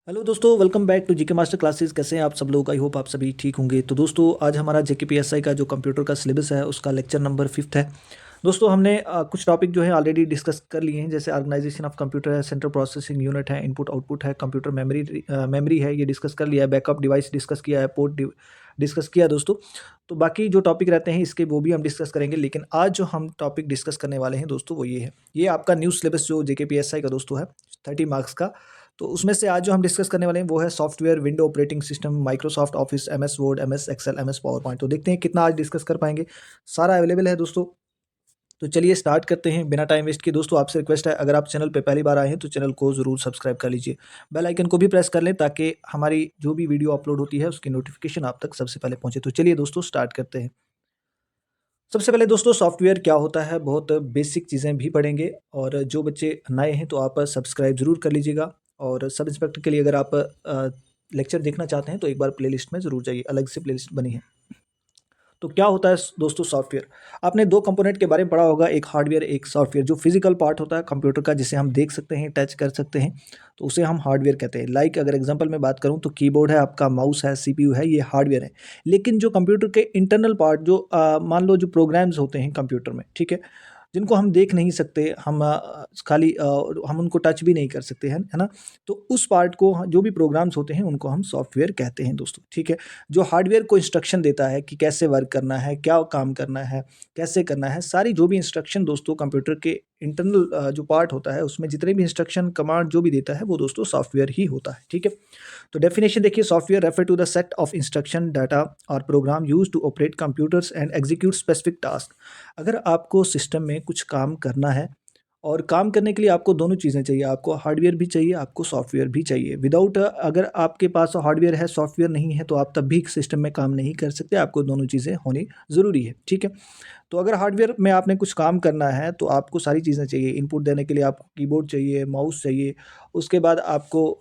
Hello दोस्तों, welcome back to GK master classes. कैसे हैं आप सब लोग? आई होप आप सभी ठीक होंगे। तो दोस्तों आज हमारा जेके पीएसआई का जो कंप्यूटर का सिलेबस है उसका लेक्चर नंबर 5th है। दोस्तों हमने कुछ टॉपिक जो है ऑलरेडी डिस्कस कर लिए हैं, जैसे ऑर्गेनाइजेशन ऑफ कंप्यूटर है, सेंट्रल प्रोसेसिंग यूनिट है, इनपुट आउटपुट है, कंप्यूटर मेमोरी है, ये डिस्कस कर लिया है, बैकअप डिवाइस डिस्कस किया है, पोर्ट डिस्कस किया है दोस्तों। तो बाकी जो टॉपिक रहते हैं इसके वो भी हम डिस्कस करेंगे, लेकिन आज जो हम टॉपिक डिस्कस करने वाले हैं दोस्तों वो ये है। ये आपका न्यू सिलेबस जो जेके पीएसआई का दोस्तों है 30 मार्क्स का। तो उसमें से आज जो हम डिस्कस करने वाले हैं वो है software, window operating system, Microsoft Office, MS Word, MS Excel, MS PowerPoint. तो देखते हैं कितना आज डिस्कस कर पाएंगे। सारा अवेलेबल है दोस्तों। तो चलिए स्टार्ट करते हैं बिना टाइम वेस्ट किए। दोस्तों आपसे रिक्वेस्ट है, अगर आप चैनल पे पहली बार आए हैं तो चैनल को ज़रूर सब्सक्राइब कर लीजिए, बेल आइकन को भी प्रेस कर लें ताकि हमारी जो भी वीडियो अपलोड होती है उसकी नोटिफिकेशन आप तक सबसे पहले पहुंचे। तो चलिए दोस्तों स्टार्ट करते हैं। सबसे पहले दोस्तों सॉफ्टवेयर क्या होता है, बहुत बेसिक चीज़ें भी पढ़ेंगे। और जो बच्चे नए हैं तो आप सब्सक्राइब ज़रूर कर लीजिएगा। और सब इंस्पेक्टर के लिए अगर आप लेक्चर देखना चाहते हैं तो एक बार प्लेलिस्ट में ज़रूर जाइए, अलग से प्लेलिस्ट बनी है। तो क्या होता है दोस्तों सॉफ्टवेयर? आपने दो कंपोनेंट के बारे में पढ़ा होगा, एक हार्डवेयर एक सॉफ्टवेयर। जो फिजिकल पार्ट होता है कंप्यूटर का, जिसे हम देख सकते हैं, टच कर सकते हैं, तो उसे हम हार्डवेयर कहते हैं। लाइक अगर एग्जांपल में बात करूं तो कीबोर्ड है आपका, माउस है, सीपीयू है, ये हार्डवेयर है। लेकिन जो कंप्यूटर के इंटरनल पार्ट, जो मान लो जो प्रोग्राम्स होते हैं कंप्यूटर में, ठीक है, जिनको हम देख नहीं सकते, हम खाली हम उनको टच भी नहीं कर सकते हैं, है ना। तो उस पार्ट को जो भी प्रोग्राम्स होते हैं उनको हम सॉफ्टवेयर कहते हैं दोस्तों, ठीक है। जो हार्डवेयर को इंस्ट्रक्शन देता है कि कैसे वर्क करना है, क्या काम करना है, कैसे करना है, सारी जो भी इंस्ट्रक्शन दोस्तों कंप्यूटर के इंटरनल जो पार्ट होता है उसमें जितने भी इंस्ट्रक्शन कमांड जो भी देता है वो दोस्तों सॉफ्टवेयर ही होता है, ठीक है। तो डेफिनेशन देखिए, software refer to the set of instruction, data और program use to operate computers and execute specific task. अगर आपको सिस्टम में कुछ काम करना है, और काम करने के लिए आपको दोनों चीज़ें चाहिए, आपको हार्डवेयर भी चाहिए, आपको सॉफ्टवेयर भी चाहिए। विदाउट अगर आपके पास हार्डवेयर है, सॉफ्टवेयर नहीं है, तो आप तब भी सिस्टम में काम नहीं कर सकते। आपको दोनों चीज़ें होनी ज़रूरी है, ठीक है। तो अगर हार्डवेयर में आपने कुछ काम करना है तो आपको सारी चीज़ें चाहिए। इनपुट देने के लिए आपको कीबोर्ड चाहिए, माउस चाहिए, उसके बाद आपको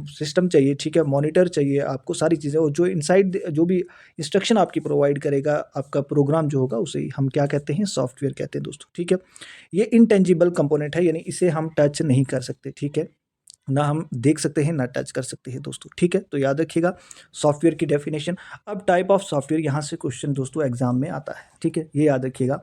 सिस्टम चाहिए, ठीक है, मॉनिटर चाहिए, आपको सारी चीज़ें। और जो इनसाइड जो भी इंस्ट्रक्शन आपकी प्रोवाइड करेगा आपका प्रोग्राम जो होगा उसे हम क्या कहते हैं, सॉफ्टवेयर कहते हैं दोस्तों, ठीक है। ये इनटेंजिबल कंपोनेंट है, यानी इसे हम टच नहीं कर सकते, ठीक है, ना हम देख सकते हैं ना टच कर सकते हैं दोस्तों, ठीक है। तो याद रखिएगा सॉफ्टवेयर की डेफिनेशन। अब टाइप ऑफ सॉफ्टवेयर, यहाँ से क्वेश्चन दोस्तों एग्जाम में आता है, ठीक है, ये याद रखिएगा।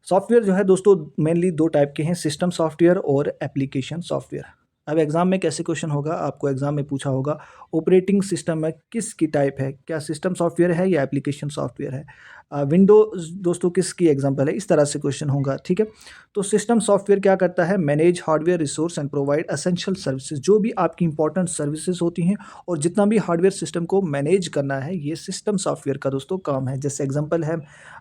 सॉफ्टवेयर जो है दोस्तों मेनली दो टाइप के हैं, सिस्टम सॉफ्टवेयर और एप्लीकेशन सॉफ्टवेयर। अब एग्जाम में कैसे क्वेश्चन होगा, आपको एग्जाम में पूछा होगा ऑपरेटिंग सिस्टम में किसकी टाइप है, क्या सिस्टम सॉफ्टवेयर है या एप्लीकेशन सॉफ्टवेयर है। विंडोज दोस्तों किसकी एग्जांपल है, इस तरह से क्वेश्चन होगा, ठीक है। तो सिस्टम सॉफ्टवेयर क्या करता है, manage hardware resource and provide essential services. जो भी आपकी इंपॉर्टेंट सर्विसेज होती हैं और जितना भी हार्डवेयर सिस्टम को मैनेज करना है, ये सिस्टम सॉफ्टवेयर का दोस्तों काम है। जैसे एग्जांपल है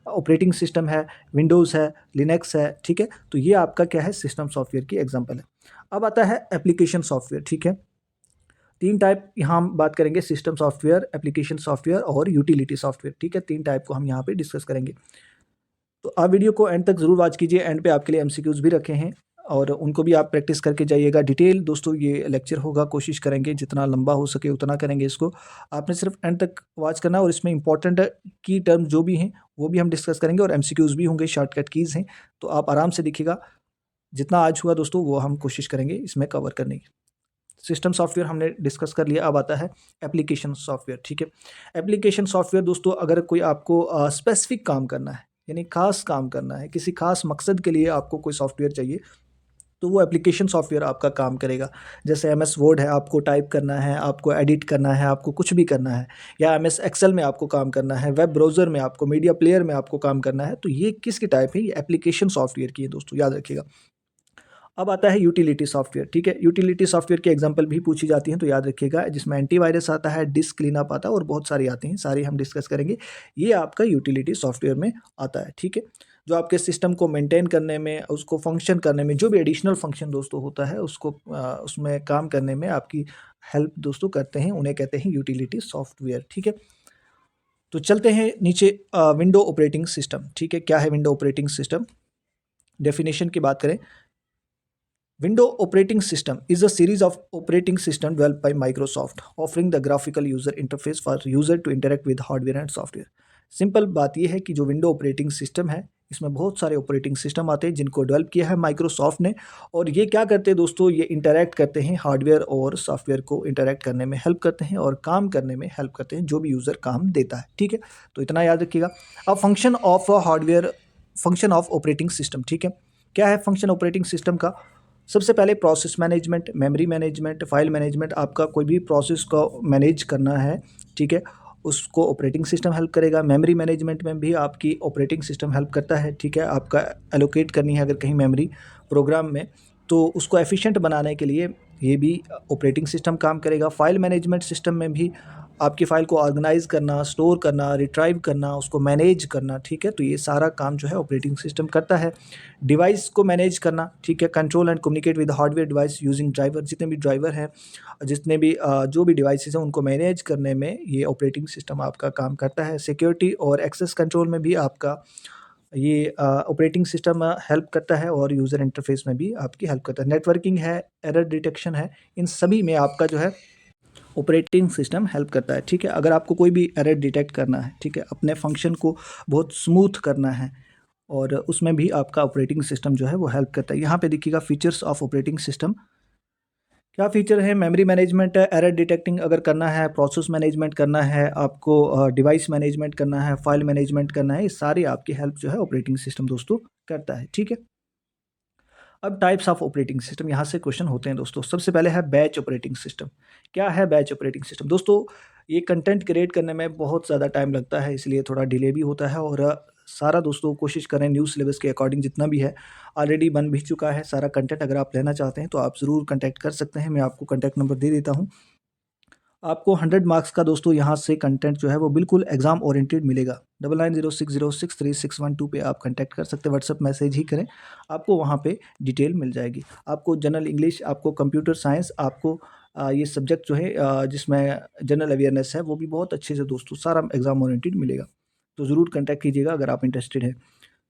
ऑपरेटिंग सिस्टम है, विंडोज़ है, लिनक्स है, ठीक है। तो ये आपका क्या है, सिस्टम सॉफ्टवेयर की एग्जांपल है। अब आता है एप्लीकेशन सॉफ्टवेयर, ठीक है। तीन टाइप यहाँ हम बात करेंगे, सिस्टम सॉफ्टवेयर, एप्लीकेशन सॉफ्टवेयर और यूटिलिटी सॉफ्टवेयर, ठीक है। तीन टाइप को हम यहाँ पे डिस्कस करेंगे। तो आप वीडियो को एंड तक ज़रूर वॉच कीजिए, एंड पे आपके लिए एमसीक्यूज़ भी रखे हैं और उनको भी आप प्रैक्टिस करके जाइएगा। डिटेल दोस्तों ये लेक्चर होगा, कोशिश करेंगे जितना लंबा हो सके उतना करेंगे इसको। आपने सिर्फ एंड तक वॉच करना, और इसमें इंपॉर्टेंट की टर्म्स जो भी हैं वो भी हम डिस्कस करेंगे, और एमसीक्यूज़ भी होंगे, शॉर्टकट कीज़ हैं। तो आप आराम से देखिएगा, जितना आज हुआ दोस्तों वो हम कोशिश करेंगे इसमें कवर करने की। सिस्टम सॉफ्टवेयर हमने डिस्कस कर लिया, अब आता है एप्लीकेशन सॉफ्टवेयर, ठीक है। एप्लीकेशन सॉफ्टवेयर दोस्तों, अगर कोई आपको स्पेसिफिक काम करना है, यानी खास काम करना है, किसी खास मकसद के लिए आपको कोई सॉफ्टवेयर चाहिए, तो वो एप्लीकेशन सॉफ्टवेयर आपका काम करेगा। जैसे एमएस वर्ड है, आपको टाइप करना है, आपको एडिट करना है, आपको कुछ भी करना है, या एमएस एक्सेल में आपको काम करना है, वेब ब्राउज़र में आपको, मीडिया प्लेयर में आपको काम करना है, तो ये किसकी टाइप है, ये एप्लीकेशन सॉफ्टवेयर की है दोस्तों, याद रखिएगा। अब आता है यूटिलिटी सॉफ्टवेयर, ठीक है। यूटिलिटी सॉफ्टवेयर की एग्जांपल भी पूछी जाती हैं, तो याद रखिएगा, जिसमें एंटीवायरस आता है, डिस्क क्लीनअप आता है और बहुत सारी आती हैं, सारी हम डिस्कस करेंगे। ये आपका यूटिलिटी सॉफ्टवेयर में आता है, ठीक है। जो आपके सिस्टम को मेंटेन करने में, उसको फंक्शन करने में, जो भी एडिशनल फंक्शन दोस्तों होता है उसको उसमें काम करने में आपकी हेल्प दोस्तों करते हैं, उन्हें कहते हैं यूटिलिटी सॉफ्टवेयर, ठीक है। तो चलते हैं नीचे, विंडो ऑपरेटिंग सिस्टम, ठीक है। क्या है विंडो ऑपरेटिंग सिस्टम? डेफिनेशन की बात करें, Windows operating system is a series of operating system developed by Microsoft, offering the graphical user interface for user to interact with hardware and software. Simple बात यह है कि जो विंडो ऑपरेटिंग सिस्टम है इसमें बहुत सारे ऑपरेटिंग सिस्टम आते हैं जिनको डेवलप किया है माइक्रोसॉफ्ट ने। और ये क्या करते हैं दोस्तों, ये इंटरैक्ट करते हैं हार्डवेयर और सॉफ्टवेयर को इंटरैक्ट करने में हेल्प करते हैं और काम करने में हेल्प करते हैं, जो भी यूज़र काम देता है। ठीक है, तो इतना याद रखिएगा। अब function of hardware, function of operating system. ठीक है, क्या है फंक्शन ऑपरेटिंग सिस्टम का? सबसे पहले process management, memory management, file management. आपका कोई भी प्रोसेस को मैनेज करना है, ठीक है, उसको ऑपरेटिंग सिस्टम हेल्प करेगा। मेमोरी मैनेजमेंट में भी आपकी ऑपरेटिंग सिस्टम हेल्प करता है। ठीक है, आपका एलोकेट करनी है अगर कहीं मेमोरी प्रोग्राम में, तो उसको एफिशिएंट बनाने के लिए ये भी ऑपरेटिंग सिस्टम काम करेगा। फाइल मैनेजमेंट सिस्टम में भी आपकी फ़ाइल को ऑर्गेनाइज़ करना, स्टोर करना, रिट्राइव करना, उसको मैनेज करना, ठीक है, तो ये सारा काम जो है ऑपरेटिंग सिस्टम करता है। डिवाइस को मैनेज करना, ठीक है, control and communicate with hardware device using driver. जितने भी ड्राइवर हैं, जितने भी जो भी डिवाइसेस हैं, उनको मैनेज करने में ये ऑपरेटिंग सिस्टम आपका काम करता है। सिक्योरिटी और एक्सेस कंट्रोल में भी आपका ये ऑपरेटिंग सिस्टम हेल्प करता है और यूज़र इंटरफेस में भी आपकी हेल्प करता है। नेटवर्किंग है, एरर डिटेक्शन है, इन सभी में आपका जो है ऑपरेटिंग सिस्टम हेल्प करता है। ठीक है, अगर आपको कोई भी एरर डिटेक्ट करना है, ठीक है, अपने फंक्शन को बहुत स्मूथ करना है, और उसमें भी आपका ऑपरेटिंग सिस्टम जो है वो हेल्प करता है। यहाँ पे देखिएगा फीचर्स ऑफ ऑपरेटिंग सिस्टम, क्या फ़ीचर है? मेमोरी मैनेजमेंट, एरर डिटेक्टिंग अगर करना है, प्रोसेस मैनेजमेंट करना है, आपको डिवाइस मैनेजमेंट करना है, फाइल मैनेजमेंट करना है, ये सारी आपकी हेल्प जो है ऑपरेटिंग सिस्टम दोस्तों करता है। ठीक है, अब टाइप्स ऑफ ऑपरेटिंग सिस्टम यहाँ से क्वेश्चन होते हैं दोस्तों। सबसे पहले है बैच ऑपरेटिंग सिस्टम। क्या है बैच ऑपरेटिंग सिस्टम? दोस्तों ये कंटेंट क्रिएट करने में बहुत ज़्यादा टाइम लगता है, इसलिए थोड़ा डिले भी होता है, और सारा दोस्तों कोशिश करें न्यूज़ सिलेबस के अकॉर्डिंग जितना भी है, ऑलरेडी बन भी चुका है सारा कंटेंट। अगर आप लेना चाहते हैं तो आप ज़रूर कॉन्टैक्ट कर सकते हैं, मैं आपको कॉन्टैक्ट नंबर दे देता हूँ। आपको 100 मार्क्स का दोस्तों यहाँ से कंटेंट जो है वो बिल्कुल एग्जाम ओरिएंटेड मिलेगा। 9906063612 पे आप कांटेक्ट कर सकते हैं, व्हाट्सएप मैसेज ही करें, आपको वहाँ पे डिटेल मिल जाएगी। आपको जनरल इंग्लिश, आपको कंप्यूटर साइंस, आपको ये सब्जेक्ट जो है जिसमें जनरल अवेयरनेस है, वो भी बहुत अच्छे से दोस्तों सारा एग्जाम ओरिएंटेड मिलेगा। तो ज़रूर कॉन्टैक्ट कीजिएगा अगर आप इंटरेस्टेड हैं।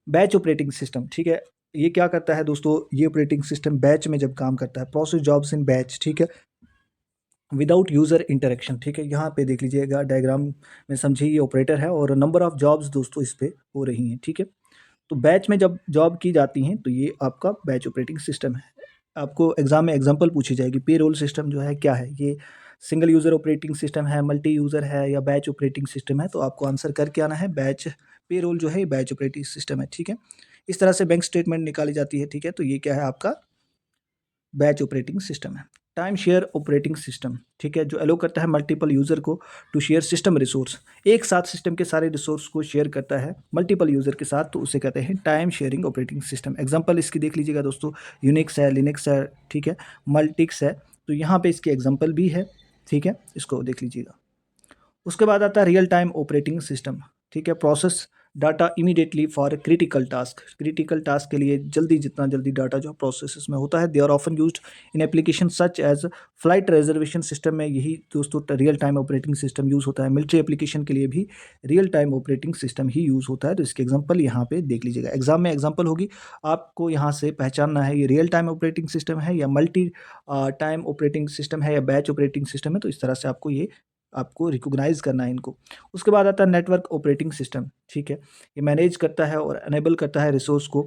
बैच ऑपरेटिंग सिस्टम, ठीक है, ये क्या करता है दोस्तों? ये ऑपरेटिंग सिस्टम बैच में जब काम करता है, प्रोसेस जॉब्स इन बैच, ठीक है, विदाउट यूज़र इंटरेक्शन। ठीक है, यहाँ पे देख लीजिएगा डायग्राम में, समझिए ये ऑपरेटर है और नंबर ऑफ़ जॉब्स दोस्तों इस पे हो रही हैं। ठीक है, तो बैच में जब जॉब की जाती हैं तो ये आपका बैच ऑपरेटिंग सिस्टम है। आपको एग्ज़ाम में एग्जांपल पूछी जाएगी, पेरोल सिस्टम जो है क्या है? ये सिंगल यूज़र ऑपरेटिंग सिस्टम है, मल्टी यूज़र है, या बैच ऑपरेटिंग सिस्टम है? तो आपको आंसर करके आना है बैच। पेरोल जो है ये बैच ऑपरेटिंग सिस्टम है। ठीक है, इस तरह से बैंक स्टेटमेंट निकाली जाती है। ठीक है, तो ये क्या है? आपका बैच ऑपरेटिंग सिस्टम है। टाइम शेयर ऑपरेटिंग सिस्टम, ठीक है, जो अलो करता है मल्टीपल यूज़र को टू शेयर सिस्टम रिसोर्स। एक साथ सिस्टम के सारे रिसोर्स को शेयर करता है मल्टीपल यूज़र के साथ, तो उसे कहते हैं time sharing operating system. Example इसकी देख लीजिएगा दोस्तों, यूनिक्स है, लिनक्स है, ठीक है, मल्टिक्स है, तो यहाँ पे इसके एग्जांपल भी है। ठीक है, इसको देख लीजिएगा। उसके बाद आता है रियल टाइम ऑपरेटिंग सिस्टम। ठीक है, process data immediately for critical task. Critical task के लिए जल्दी, जितना जल्दी डाटा जो प्रोसेस में होता है। They are often used in application such as flight reservation system में यही दोस्तों real time operating system use होता है। मिलिट्री एप्लीकेशन के लिए भी रियल टाइम ऑपरेटिंग सिस्टम ही यूज़ होता है। तो इसके एग्जाम्पल यहाँ पे देख लीजिएगा, एग्जाम में एग्जाम्पल होगी, आपको यहाँ से पहचानना है ये रियल टाइम ऑपरेटिंग सिस्टम है या मल्टी टाइम ऑपरेटिंग सिस्टम है या बैच ऑपरेटिंग सिस्टम है। तो इस तरह से आपको रिकॉग्नाइज़ करना है इनको। उसके बाद आता है नेटवर्क ऑपरेटिंग सिस्टम। ठीक है, ये मैनेज करता है और एनेबल करता है रिसोर्स को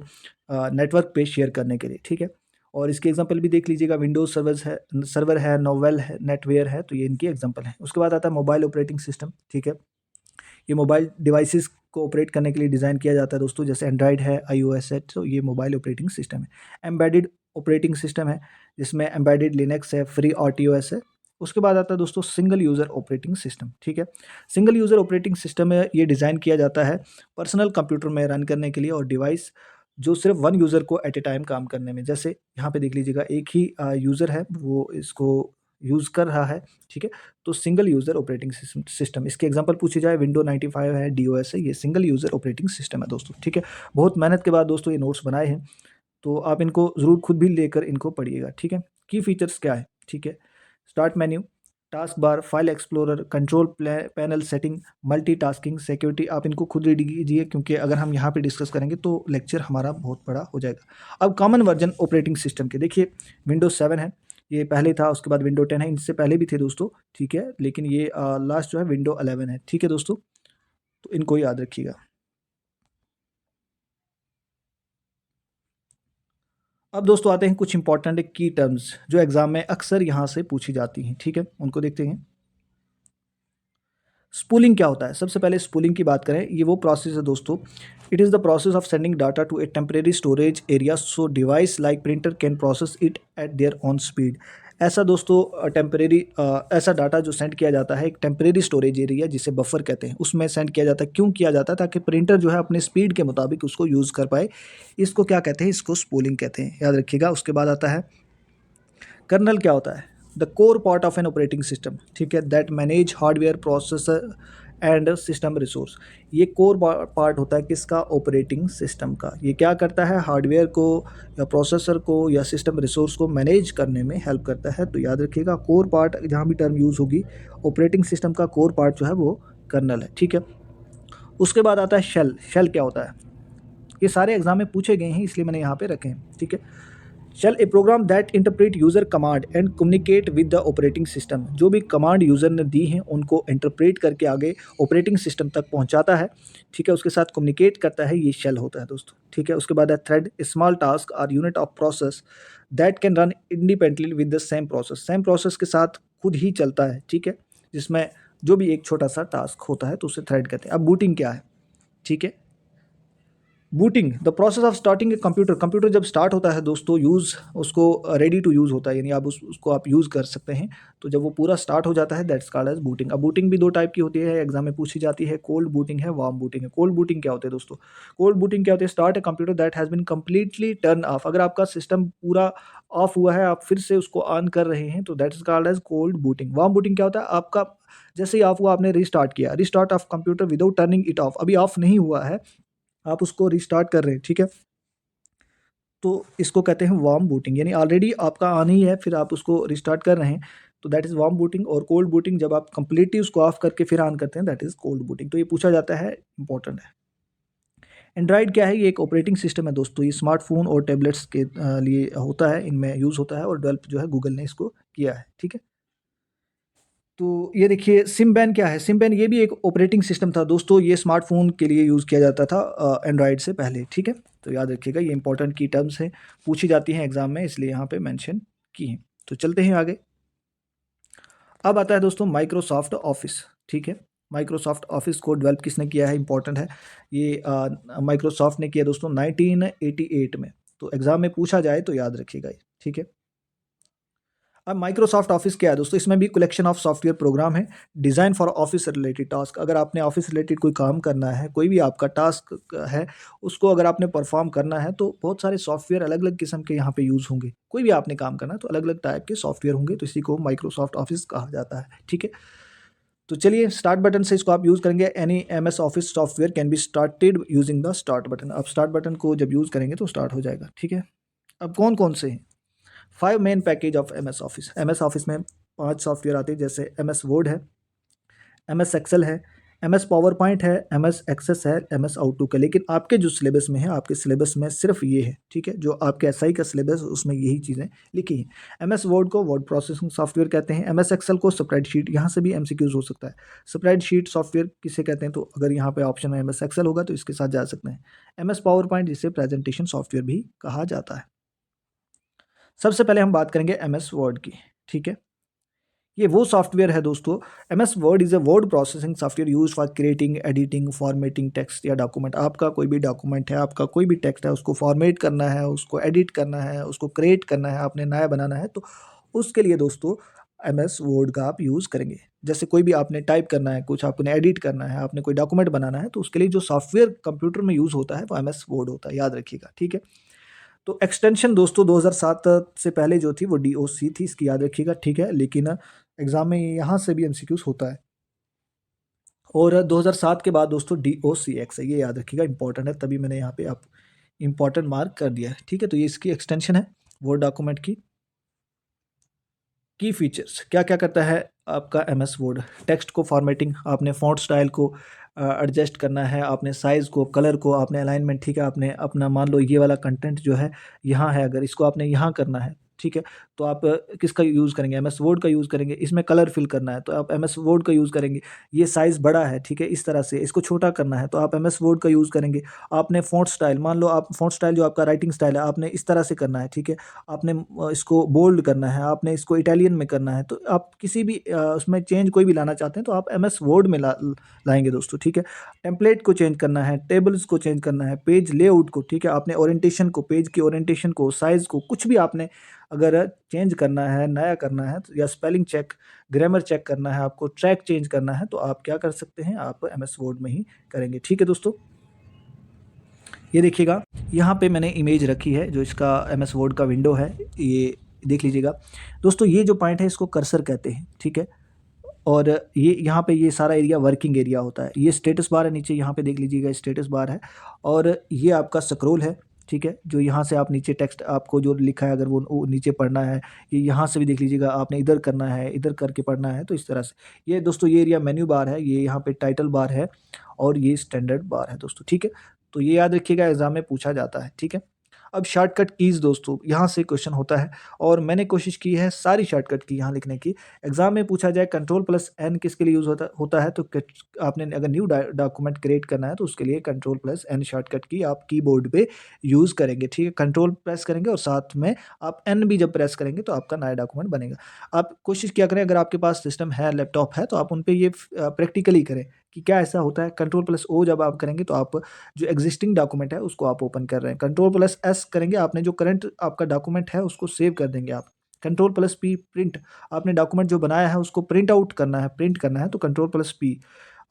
नेटवर्क पे शेयर करने के लिए। ठीक है, और इसके एग्जांपल भी देख लीजिएगा, विंडोज़ सर्वर है, नोवेल है, नेटवेयर है, तो ये इनकी एग्जांपल है। उसके बाद आता है मोबाइल ऑपरेटिंग सिस्टम। ठीक है, ये मोबाइल डिवाइसेस को ऑपरेट करने के लिए डिज़ाइन किया जाता है दोस्तों, जैसे एंड्रॉयड है, आईओएस है, तो ये मोबाइल ऑपरेटिंग सिस्टम है। एम्बेडेड ऑपरेटिंग सिस्टम है, जिसमें एम्बेडेड लिनक्स है, फ्री आरटीओएस है। उसके बाद आता है दोस्तों सिंगल यूज़र ऑपरेटिंग सिस्टम। ठीक है, सिंगल यूज़र ऑपरेटिंग सिस्टम में ये डिज़ाइन किया जाता है पर्सनल कंप्यूटर में रन करने के लिए, और डिवाइस जो सिर्फ वन यूज़र को एट ए टाइम काम करने में। जैसे यहाँ पे देख लीजिएगा, एक ही यूज़र है, वो इसको यूज़ कर रहा है। ठीक है, तो सिंगल यूज़र ऑपरेटिंग सिस्टम, इसके एग्जांपल पूछे जाए, विंडो 95 है, डीओएस है, ये सिंगल यूज़र ऑपरेटिंग सिस्टम है दोस्तों। ठीक है, बहुत मेहनत के बाद दोस्तों ये नोट्स बनाए हैं, तो आप इनको ज़रूर खुद भी लेकर इनको पढ़िएगा। ठीक है, की फीचर्स क्या है? ठीक है, start menu, task bar, file explorer, control panel setting, multitasking, security. आप इनको खुद रीड कीजिए, क्योंकि अगर हम यहाँ पे डिस्कस करेंगे तो लेक्चर हमारा बहुत बड़ा हो जाएगा। अब कॉमन वर्जन ऑपरेटिंग सिस्टम के देखिए, विंडोज 7 है, ये पहले था, उसके बाद विंडो 10 है, इनसे पहले भी थे दोस्तों। ठीक है, लेकिन ये लास्ट जो है विंडो 11 है। ठीक है दोस्तों, तो इनको याद रखिएगा। अब दोस्तों आते हैं कुछ इंपॉर्टेंट की टर्म्स जो एग्जाम में अक्सर यहाँ से पूछी जाती हैं, ठीक है, उनको देखते हैं। स्पूलिंग क्या होता है? सबसे पहले स्पूलिंग की बात करें, ये वो प्रोसेस है दोस्तों, it is the process of sending data to a temporary storage area so device like printer can process it at their own speed. ऐसा दोस्तों टेम्परेरी ऐसा डाटा जो सेंड किया जाता है एक टेम्परेरी स्टोरेज एरिया जिसे बफर कहते हैं उसमें सेंड किया जाता है। क्यों किया जाता है? ताकि प्रिंटर जो है अपने स्पीड के मुताबिक उसको यूज़ कर पाए। इसको क्या कहते हैं? इसको स्पूलिंग कहते हैं, याद रखिएगा। उसके बाद आता है कर्नल। क्या होता है? The core part of an operating system, ठीक है, that manage hardware processor and system resource. ये कोर पार्ट होता है किसका? ऑपरेटिंग सिस्टम का। ये क्या करता है? हार्डवेयर को या प्रोसेसर को या सिस्टम रिसोर्स को मैनेज करने में हेल्प करता है। तो याद रखिएगा कोर पार्ट जहाँ भी टर्म यूज़ होगी, ऑपरेटिंग सिस्टम का कोर पार्ट जो है वो कर्नल है, ठीक है। उसके बाद आता है शेल। शेल क्या होता है? ये सारे एग्जाम में पूछे गए हैं इसलिए मैंने यहाँ पे रखे हैं, ठीक है। Shell a program that interpret user command and communicate with the operating system. जो भी कमांड यूज़र ने दी हैं उनको इंटरप्रेट करके आगे ऑपरेटिंग सिस्टम तक पहुंचाता है, ठीक है, उसके साथ कम्युनिकेट करता है, ये शेल होता है दोस्तों, ठीक है। उसके बाद है थ्रेड, स्मॉल टास्क और unit of process that can run independently with the same process. Same process के साथ खुद ही चलता है, ठीक है, जिसमें जो भी एक छोटा सा टास्क होता है तो उसे थ्रेड कहते हैं। अब बूटिंग क्या है? ठीक है, booting the process of starting a computer. Computer जब स्टार्ट होता है दोस्तों, यूज़ उसको रेडी टू यूज़ होता है, यानी आप उसको आप यूज़ कर सकते हैं। तो जब वो पूरा स्टार्ट हो जाता है दैट्स कॉल्ड एज बूटिंग। अब बूटिंग भी दो टाइप की होती है, एग्जाम में पूछी जाती है, कोल्ड बूटिंग है, वार्म बूटिंग है। कोल्ड बूटिंग क्या होते हैं दोस्तों? कोल्ड बूटिंग क्या होती है? Start a computer that has been completely turn off. अगर आपका सिस्टम पूरा ऑफ हुआ है, आप फिर से उसको ऑन कर रहे हैं तो that is called as cold booting. Warm booting क्या होता है? आपका जैसे ही ऑफ हुआ आपने रीस्टार्ट किया, restart of computer without turning it of. अभी ऑफ नहीं हुआ है, आप उसको रीस्टार्ट कर रहे हैं, ठीक है, तो इसको कहते हैं वार्म बूटिंग। यानी ऑलरेडी आपका ऑन ही है, फिर आप उसको रिस्टार्ट कर रहे हैं तो दैट इज़ वार्म बूटिंग। और कोल्ड बूटिंग जब आप कंप्लीटली उसको ऑफ करके फिर ऑन करते हैं दैट इज़ कोल्ड बूटिंग। तो ये पूछा जाता है, इंपॉर्टेंट है। एंड्रॉइड क्या है? ये एक ऑपरेटिंग सिस्टम है दोस्तों, ये स्मार्टफोन और टैबलेट्स के लिए होता है, इनमें यूज़ होता है और डेवलप जो है गूगल ने इसको किया है, ठीक है। तो ये देखिए सिमबैन क्या है? सिमबैन ये भी एक ऑपरेटिंग सिस्टम था दोस्तों, ये स्मार्टफोन के लिए यूज़ किया जाता था एंड्रॉयड से पहले, ठीक है। तो याद रखिएगा ये इंपॉर्टेंट की टर्म्स हैं, पूछी जाती हैं एग्जाम में, इसलिए यहाँ पे मेंशन की हैं। तो चलते हैं आगे। अब आता है दोस्तों माइक्रोसॉफ्ट ऑफिस, ठीक है। माइक्रोसॉफ्ट ऑफिस को डेवलप किसने किया है? इंपॉर्टेंट है, ये माइक्रोसॉफ्ट ने किया दोस्तों 1988 में। तो एग्जाम में पूछा जाए तो याद रखिएगा ये, ठीक है। अब माइक्रोसॉफ्ट ऑफिस क्या है दोस्तों? इसमें भी कलेक्शन ऑफ सॉफ्टवेयर प्रोग्राम है design for office related task. अगर आपने ऑफिस रिलेटेड कोई काम करना है, कोई भी आपका टास्क है, उसको अगर आपने परफॉर्म करना है तो बहुत सारे सॉफ्टवेयर अलग अलग किस्म के यहाँ पे यूज़ होंगे। कोई भी आपने काम करना है तो अलग अलग टाइप के सॉफ्टवेयर होंगे, तो इसी को माइक्रोसॉफ्ट ऑफिस कहा जाता है, ठीक है। तो चलिए स्टार्ट बटन से इसको आप यूज़ करेंगे। Any MS office software can be started using the start button. अब स्टार्ट बटन को जब यूज़ करेंगे तो स्टार्ट हो जाएगा, ठीक है। अब कौन कौन से हैं? 5 main package of MS office. MS office में 5 सॉफ्टवेयर आते हैं, जैसे एमएस वर्ड है, एमएस एक्सेल है, एमएस पावर पॉइंट है, एमएस एक्सेस है, एमएस आउटलुक है। लेकिन आपके जो सिलेबस में है, आपके सिलेबस में सिर्फ ये है, ठीक है, जो आपके एसआई का सिलेबस उसमें यही चीज़ें लिखी हैं। एमएस वर्ड को वर्ड प्रोसेसिंग सॉफ्टवेयर कहते हैं, एमएस एक्सेल को स्प्रेडशीट, यहाँ से भी एमसीक्यूज हो सकता है। स्प्रेडशीट सॉफ्टवेयर किसे कहते हैं? तो अगर यहाँ पे ऑप्शन में एमएस एक्सेल होगा तो इसके साथ जा सकते हैं। एमएस पावर पॉइंट जिसे प्रेजेंटेशन सॉफ्टवेयर भी कहा जाता है। सबसे पहले हम बात करेंगे एमएस वर्ड की, ठीक है। ये वो सॉफ्टवेयर है दोस्तों, MS word is a word processing software use for creating, editing, formatting text या डॉक्यूमेंट। आपका कोई भी डॉक्यूमेंट है, आपका कोई भी टेक्स्ट है, उसको फॉर्मेट करना है, उसको एडिट करना है, उसको क्रिएट करना है, आपने नया बनाना है, तो उसके लिए दोस्तों एमएस वर्ड का आप यूज़ करेंगे। जैसे कोई भी आपने टाइप करना है, कुछ आपने एडिट करना है, आपने कोई डॉक्यूमेंट बनाना है, तो उसके लिए जो सॉफ्टवेयर कंप्यूटर में यूज़ होता है वो एमएस वर्ड होता है, याद रखिएगा, ठीक है। तो एक्सटेंशन दोस्तों 2007 से पहले जो थी वो डीओसी थी, इसकी याद रखिएगा, ठीक है। लेकिन एग्जाम में यहाँ से भी एमसीक्यूज होता है। और 2007 के बाद दोस्तों डीओसीएक्स है, ये याद रखिएगा, इंपॉर्टेंट है, तभी मैंने यहाँ पे आप इंपॉर्टेंट मार्क कर दिया है, ठीक है। तो ये इसकी एक्सटेंशन है वर्ड डॉक्यूमेंट की फीचर्स क्या क्या करता है आपका एमएस वर्ड? टेक्स्ट को फॉर्मेटिंग, आपने फॉन्ट स्टाइल को एडजस्ट करना है, आपने साइज़ को, कलर को, आपने अलाइनमेंट, ठीक है, आपने अपना मान लो ये वाला कंटेंट जो है यहाँ है, अगर इसको आपने यहाँ करना है, ठीक है, तो आप किसका यूज़ करेंगे, एमएस वर्ड का यूज़ करेंगे। इसमें कलर फिल करना है तो आप एमएस वर्ड का यूज़ करेंगे। ये साइज़ बड़ा है, ठीक है, इस तरह से इसको छोटा करना है तो आप एमएस वर्ड का यूज़ करेंगे। आपने फ़ॉन्ट स्टाइल, मान लो आप फ़ॉन्ट स्टाइल जो आपका राइटिंग स्टाइल है आपने इस तरह से करना है, ठीक है। आपने इसको बोल्ड करना है, आपने इसको इटालियन में करना है, तो आप किसी भी उसमें चेंज कोई भी लाना चाहते हैं तो आप एमएस वर्ड में लाएँगे दोस्तों, ठीक है। टेम्पलेट को चेंज करना है, टेबल्स को चेंज करना है, पेज लेआउट को, ठीक है, आपने ओरिएंटेशन को, पेज की ओरिएंटेशन को, साइज़ को, कुछ भी आपने अगर चेंज करना है, नया करना है तो या स्पेलिंग चेक, ग्रामर चेक करना है, आपको ट्रैक चेंज करना है तो आप क्या कर सकते हैं, आप एमएस वर्ड में ही करेंगे, ठीक है दोस्तों। ये देखिएगा, यहाँ पे मैंने इमेज रखी है जो इसका एमएस वर्ड का विंडो है, ये देख लीजिएगा। दोस्तों ये जो पॉइंट है इसको कर्सर कहते हैं, ठीक है। और ये यहाँ पे ये सारा एरिया वर्किंग एरिया होता है। ये स्टेटस बार है नीचे, यहाँ पे देख लीजिएगा स्टेटस बार है। और ये आपका स्क्रॉल है, ठीक है, जो यहाँ से आप नीचे टेक्स्ट आपको जो लिखा है अगर वो नीचे पढ़ना है, ये यहाँ से भी देख लीजिएगा, आपने इधर करना है, इधर करके पढ़ना है तो इस तरह से। ये दोस्तों ये एरिया मेन्यू बार है, ये यहाँ पे टाइटल बार है और ये स्टैंडर्ड बार है दोस्तों, ठीक है। तो ये याद रखिएगा, एग्जाम में पूछा जाता है, ठीक है। अब शॉर्टकट कीज़ दोस्तों, यहाँ से क्वेश्चन होता है और मैंने कोशिश की है सारी शॉर्टकट की यहाँ लिखने की। एग्जाम में पूछा जाए कंट्रोल प्लस एन किसके लिए यूज़ होता है तो आपने अगर न्यू डॉक्यूमेंट क्रिएट करना है तो उसके लिए कंट्रोल प्लस एन शॉर्टकट की आप कीबोर्ड पे यूज़ करेंगे, ठीक है। कंट्रोल प्रेस करेंगे और साथ में आप एन भी जब प्रेस करेंगे तो आपका नया डॉक्यूमेंट बनेगा। आप कोशिश किया करें, अगर आपके पास सिस्टम है, लैपटॉप है, तो आप उन पे ये प्रैक्टिकली करें कि क्या ऐसा होता है। कंट्रोल प्लस ओ जब आप करेंगे तो आप जो एग्जिस्टिंग डॉक्यूमेंट है उसको आप ओपन कर रहे हैं। कंट्रोल प्लस एस करेंगे, आपने जो करंट आपका डॉक्यूमेंट है उसको सेव कर देंगे आप। कंट्रोल प्लस पी प्रिंट, आपने डॉक्यूमेंट जो बनाया है उसको प्रिंट आउट करना है, प्रिंट करना है तो कंट्रोल प्लस पी।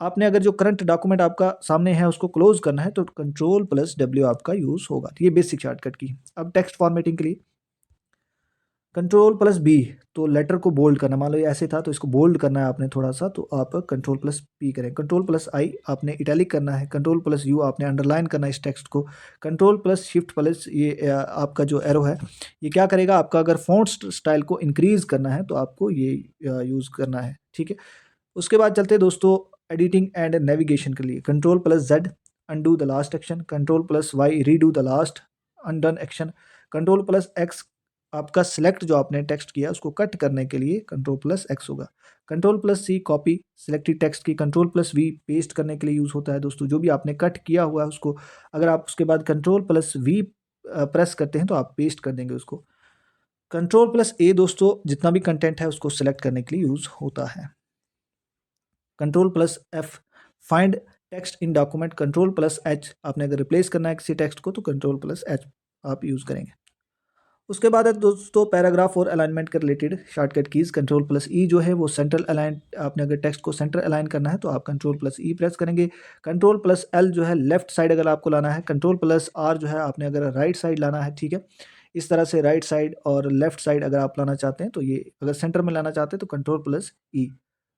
आपने अगर जो करंट डॉक्यूमेंट आपका सामने है उसको क्लोज करना है तो कंट्रोल प्लस डब्ल्यू आपका यूज़ होगा। तो ये बेसिक शॉर्टकट की। अब टेक्स्ट फॉर्मेटिंग के लिए कंट्रोल प्लस बी, तो लेटर को बोल्ड करना, मान लो ये ऐसे था तो इसको बोल्ड करना है आपने थोड़ा सा, तो आप कंट्रोल प्लस पी करें। कंट्रोल प्लस आई आपने इटैलिक करना है। कंट्रोल प्लस यू आपने अंडरलाइन करना है इस टेक्स्ट को। कंट्रोल प्लस शिफ्ट प्लस ये आपका जो एरो है ये क्या करेगा, आपका अगर फॉन्ट स्टाइल को इंक्रीज करना है तो आपको ये यूज़ करना है, ठीक है। उसके बाद चलते हैं दोस्तों एडिटिंग एंड नेविगेशन के लिए। Control plus Z undo the last action. Control plus Y redo the last undone action. Control plus X आपका सिलेक्ट जो आपने टेक्स्ट किया उसको कट करने के लिए कंट्रोल प्लस एक्स होगा। Control plus C copy selected text की। कंट्रोल प्लस वी पेस्ट करने के लिए यूज़ होता है दोस्तों, जो भी आपने कट किया हुआ है उसको अगर आप उसके बाद कंट्रोल प्लस वी प्रेस करते हैं तो आप पेस्ट कर देंगे उसको। कंट्रोल प्लस ए दोस्तों जितना भी कंटेंट है उसको सिलेक्ट करने के लिए यूज़ होता है। Control plus F find text in document. Control plus H आपने अगर रिप्लेस करना है किसी टेक्स्ट को तो कंट्रोल प्लस एच आप यूज़ करेंगे। उसके बाद है दोस्तों पैराग्राफ और अलाइनमेंट के related shortcut keys. Control plus E जो है वो सेंट्रल अलाइन, आपने अगर टेक्स्ट को सेंटर अलाइन करना है तो आप कंट्रोल प्लस ई प्रेस करेंगे। कंट्रोल प्लस एल जो है लेफ्ट साइड अगर आपको लाना है। कंट्रोल प्लस आर जो है आपने अगर राइट साइड लाना है, ठीक है। इस तरह से राइट साइड और लेफ्ट साइड अगर आप लाना चाहते हैं तो ये अगर सेंटर में लाना चाहते हैं तो कंट्रोल प्लस ई,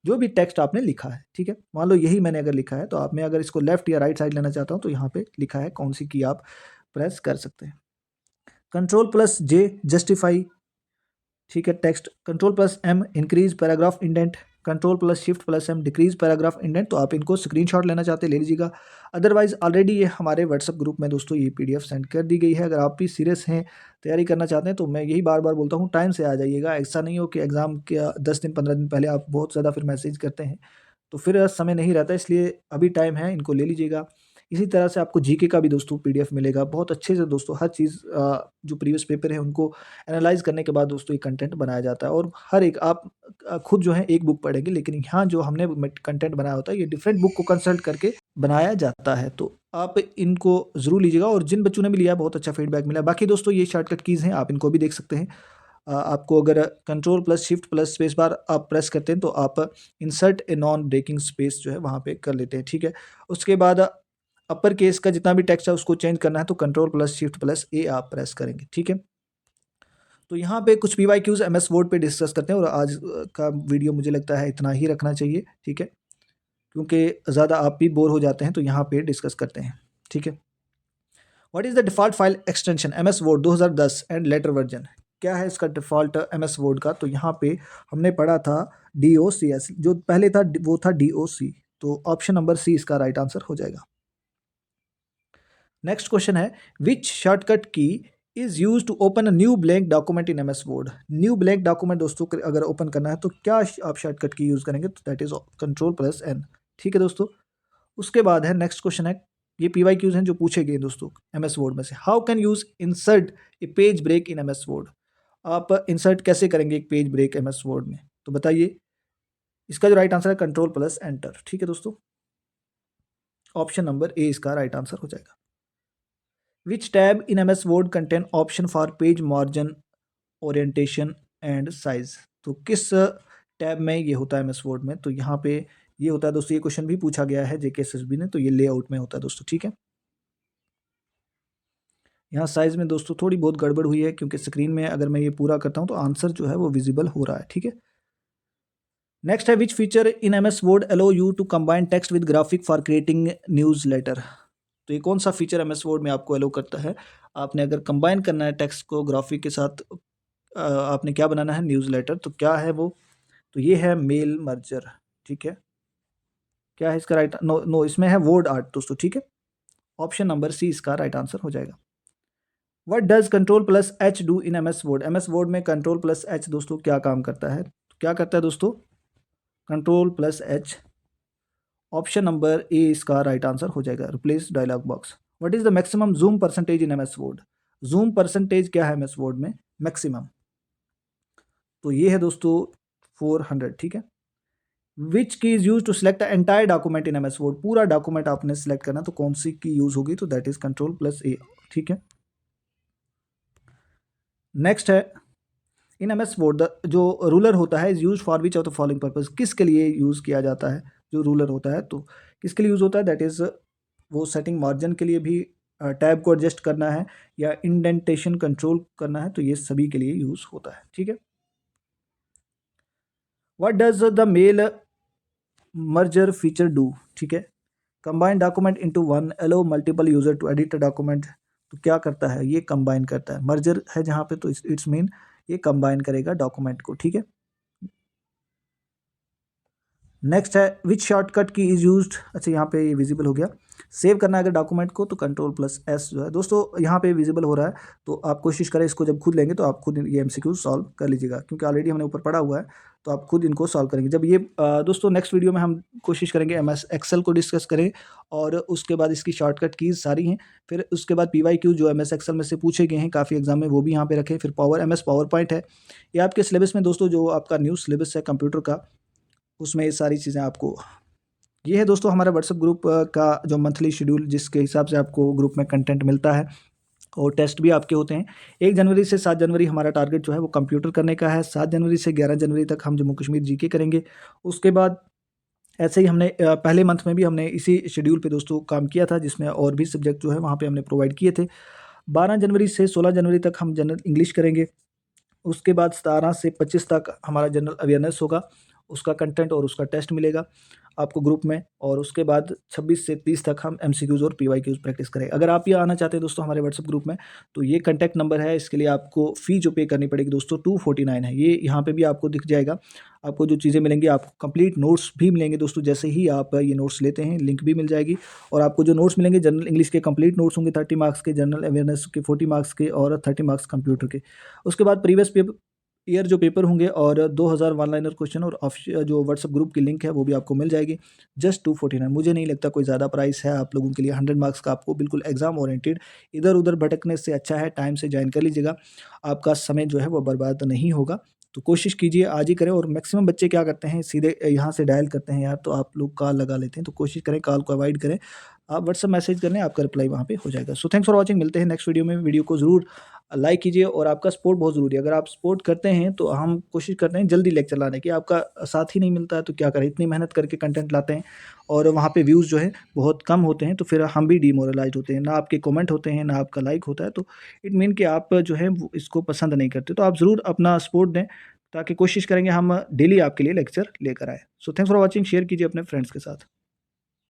जो भी टेक्स्ट आपने लिखा है, ठीक है। मान लो यही मैंने अगर लिखा है तो आप मैं अगर इसको लेफ्ट या राइट साइड लेना चाहता हूँ तो यहाँ पे लिखा है कौन सी की आप प्रेस कर सकते हैं। कंट्रोल प्लस जे जस्टिफाई, ठीक है, text. Control plus M increase paragraph indent. Control plus shift plus M decrease paragraph indent. तो आप इनको स्क्रीनशॉट लेना चाहते हैं ले लीजिएगा, अदरवाइज ऑलरेडी ये हमारे व्हाट्सअप ग्रुप में दोस्तों ये पीडीएफ सेंड कर दी गई है। अगर आप भी सीरियस हैं, तैयारी करना चाहते हैं तो मैं यही बार बार बोलता हूँ टाइम से आ जाइएगा। ऐसा नहीं हो कि एग्ज़ाम के 10 दिन 15 दिन पहले आप बहुत ज़्यादा फिर मैसेज करते हैं तो फिर समय नहीं रहता, इसलिए अभी टाइम है, इनको ले लीजिएगा। इसी तरह से आपको जीके का भी दोस्तों पीडीएफ मिलेगा बहुत अच्छे से दोस्तों। हर चीज़ जो प्रीवियस पेपर है उनको एनालाइज़ करने के बाद दोस्तों ये कंटेंट बनाया जाता है और हर एक आप खुद जो है एक बुक पढ़ेंगे, लेकिन यहाँ जो हमने कंटेंट बनाया होता है ये डिफरेंट बुक को कंसल्ट करके बनाया जाता है। तो आप इनको ज़रूर लीजिएगा और जिन बच्चों ने भी लिया बहुत अच्छा फीडबैक मिला। बाकी दोस्तों ये शॉर्टकट कीज़ हैं, आप इनको भी देख सकते हैं। आपको अगर control plus shift plus space bar आप प्रेस करते हैं तो आप insert a non breaking space जो है वहाँ पे कर लेते हैं, ठीक है। उसके बाद अपर केस का जितना भी टेक्स्ट है उसको चेंज करना है तो कंट्रोल प्लस शिफ्ट प्लस ए आप प्रेस करेंगे, ठीक है। तो यहाँ पे कुछ PYQs MS वर्ड पे डिस्कस करते हैं और आज का वीडियो मुझे लगता है इतना ही रखना चाहिए, ठीक है, क्योंकि ज़्यादा आप भी बोर हो जाते हैं तो यहाँ पे डिस्कस करते हैं, ठीक है। What is the default file extension MS word 2010 and later version. क्या है इसका डिफ़ॉल्ट MS वर्ड का, तो यहाँ पे हमने पढ़ा था DOCS, जो पहले था वो था DOC, तो ऑप्शन नंबर सी इसका राइट आंसर हो जाएगा। नेक्स्ट क्वेश्चन है which shortcut key is use to open a new blank document in MS Word. New blank document दोस्तों अगर ओपन करना है तो क्या आप शॉर्टकट की यूज़ करेंगे, तो दैट इज़ Ctrl+N। ठीक है दोस्तों। उसके बाद है नेक्स्ट क्वेश्चन है, ये PYQs हैं जो पूछे गए दोस्तों MS वर्ड में से। How can use insert a page break in MS Word. आप इंसर्ट कैसे करेंगे एक पेज ब्रेक MS वर्ड में, तो बताइए। इसका जो राइट आंसर है Ctrl+Enter। ठीक है दोस्तों, ऑप्शन नंबर ए इसका राइट आंसर हो जाएगा। विच tab in MS word contain option for page margin orientation and size. तो किस टैब में ये होता है MS वर्ड में, तो यहाँ पे ये होता है दोस्तों। ये क्वेश्चन भी पूछा गया है JKSSB ने, तो ये लेआउट में होता है दोस्तों। ठीक है, यहाँ साइज में दोस्तों थोड़ी बहुत गड़बड़ हुई है, क्योंकि स्क्रीन में अगर मैं ये पूरा करता हूँ तो आंसर जो है वो विजिबल हो रहा है। ठीक है, नेक्स्ट है which feature in MS Word allow you to combine text with graphic for creating newsletter. तो ये कौन सा फीचर MS वर्ड में आपको अलो करता है, आपने अगर कंबाइन करना है टेक्स्ट को ग्राफिक के साथ, आपने क्या बनाना है, न्यूज़ लेटर, तो क्या है वो, तो ये है मेल मर्जर। ठीक है, क्या है इसका राइट, नो नो इसमें है वर्ड आर्ट दोस्तों। ठीक है, ऑप्शन नंबर सी इसका राइट आंसर हो जाएगा। What does Ctrl+H do in MS word. MS Word में Ctrl+H दोस्तों क्या काम करता है, तो क्या करता है दोस्तों, Ctrl+H, ऑप्शन नंबर ए इसका राइट आंसर हो जाएगा। Replace dialog box. What is the maximum zoom percentage in MS word. Zoom percentage क्या है MS वर्ड में मैक्सिमम, तो ये है दोस्तों 400। ठीक है, which key is use to select entire document in MS Word. पूरा डॉक्यूमेंट आपने सिलेक्ट करना, तो कौन सी की यूज होगी, तो दैट इज Ctrl+A। ठीक है, नेक्स्ट है इन MS वर्ड जो रूलर होता है is use for which of the following purpose. किसके लिए यूज किया जाता है जो रूलर होता है, तो किसके लिए यूज होता है, दैट इज वो सेटिंग मार्जिन के लिए भी, टैब को एडजस्ट करना है या इंडेंटेशन कंट्रोल करना है, तो ये सभी के लिए यूज होता है। ठीक है, what does the mail merger feature do. ठीक है, combine document into one, allow multiple user to edit document. तो क्या करता है, ये कंबाइन करता है। मर्जर है जहाँ पे, तो इट्स मीन ये कंबाइन करेगा डॉक्यूमेंट को। ठीक है, नेक्स्ट है विच शॉर्टकट की इज यूज्ड। अच्छा, यहाँ पे ये विजिबल हो गया। सेव करना है अगर डॉक्यूमेंट को, तो Ctrl+S जो है दोस्तों यहाँ पे विजिबल हो रहा है। तो आप कोशिश करें इसको, जब खुद लेंगे तो आप खुद ये MCQ सॉल्व कर लीजिएगा, क्योंकि ऑलरेडी हमने ऊपर पढ़ा हुआ है, तो आप खुद इनको सॉल्व करेंगे। जब ये दोस्तों नेक्स्ट वीडियो में हम कोशिश करेंगे MS एक्सेल को डिस्कस करें, और उसके बाद इसकी शॉर्टकट कीज सारी हैं। फिर उसके बाद PYQ जो MS एक्सेल में से पूछे गए हैं काफ़ी एग्जाम में, वो भी यहाँ पे रखें। फिर MS पावर पॉइंट है, ये आपके सिलेबस में दोस्तों, जो आपका न्यू सिलेबस है कंप्यूटर का, उसमें ये सारी चीज़ें आपको, ये है दोस्तों हमारा व्हाट्सएप ग्रुप का जो मंथली शेड्यूल, जिसके हिसाब से आपको ग्रुप में कंटेंट मिलता है, और टेस्ट भी आपके होते हैं। 1 जनवरी से 7 जनवरी हमारा टारगेट जो है वो कंप्यूटर करने का है। 7 जनवरी से 11 जनवरी तक हम जम्मू कश्मीर GK करेंगे। उसके बाद ऐसे ही हमने पहले मंथ में भी हमने इसी शेड्यूल पे दोस्तों काम किया था, जिसमें और भी सब्जेक्ट जो है वहाँ पे हमने प्रोवाइड किए थे। 12 जनवरी से 16 जनवरी तक हम जनरल इंग्लिश करेंगे। उसके बाद 17 से 25 तक हमारा जनरल अवेयरनेस होगा, उसका कंटेंट और उसका टेस्ट मिलेगा आपको ग्रुप में। और उसके बाद 26 से 30 तक हम MCQs और PYQs प्रैक्टिस करेंगे। अगर आप ये आना चाहते हैं दोस्तों हमारे व्हाट्सएप ग्रुप में, तो ये कॉन्टैक्ट नंबर है। इसके लिए आपको फ़ी जो पे करनी पड़ेगी दोस्तों 249 है। ये यहाँ पे भी आपको दिख जाएगा। आपको जो चीज़ें मिलेंगी, आपको कंप्लीट नोट्स भी मिलेंगे दोस्तों। जैसे ही आप ये नोट्स लेते हैं, लिंक भी मिल जाएगी। और आपको जो नोट्स मिलेंगे, जनरल इंग्लिश के कंप्लीट नोट्स होंगे 30 मार्क्स के, जनरल अवेयरनेस के 40 मार्क्स के, और 30 मार्क्स कंप्यूटर के। उसके बाद प्रीवियस पेपर ईयर जो पेपर होंगे, और 2000 वन लाइनर क्वेश्चन, और जो व्हाट्सएप ग्रुप की लिंक है वो भी आपको मिल जाएगी। जस्ट 249। मुझे नहीं लगता कोई ज़्यादा प्राइस है आप लोगों के लिए। 100 मार्क्स का आपको बिल्कुल एग्जाम ओरिएंटेड, इधर उधर भटकने से अच्छा है टाइम से ज्वाइन कर लीजिएगा। आपका समय जो है वो बर्बाद नहीं होगा। तो कोशिश कीजिए आज ही करें। और मैक्सिमम बच्चे क्या करते हैं, सीधे यहाँ से डायल करते हैं यार, तो आप लोग कॉल लगा लेते हैं। तो कोशिश करें कॉल को अवॉइड करें। आप व्हाट्सएप मैसेज करें, आपका रिप्लाई वहाँ पे हो जाएगा। So thanks for watching. मिलते हैं नेक्स्ट वीडियो में। वीडियो को ज़रूर लाइक कीजिए, और आपका सपोर्ट बहुत ज़रूरी है। अगर आप सपोर्ट करते हैं तो हम कोशिश करते हैं जल्दी लेक्चर लाने की। आपका साथ ही नहीं मिलता है तो क्या करें, इतनी मेहनत करके कंटेंट लाते हैं और वहाँ पे व्यूज़ जो है बहुत कम होते हैं, तो फिर हम भी डिमोरलाइज होते हैं। ना आपके कमेंट होते हैं, ना आपका लाइक होता है, तो इट मीन कि आप जो है वो इसको पसंद नहीं करते। तो आप ज़रूर अपना सपोर्ट दें, ताकि कोशिश करेंगे हम डेली आपके लिए लेक्चर लेकर आए। So thanks for watching. Share कीजिए अपने फ्रेंड्स के साथ।